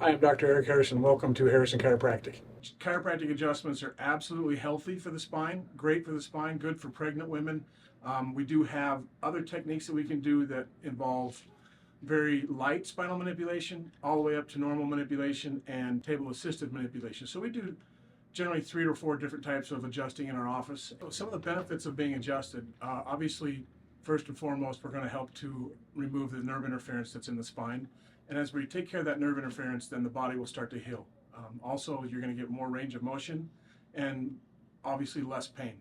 Hi, I'm Dr. Eric Harrison. Welcome to Harrison Chiropractic. Chiropractic adjustments are absolutely healthy for the spine, great for the spine, good for pregnant women. We do have other techniques that we can do that involve very light spinal manipulation all the way up to normal manipulation and table assisted manipulation. So we do generally 3 or 4 different types of adjusting in our office. Some of the benefits of being adjusted, obviously, first and foremost, we're going to help to remove the nerve interference that's in the spine. And as we take care of that nerve interference, then the body will start to heal. Also, you're going to get more range of motion and obviously less pain.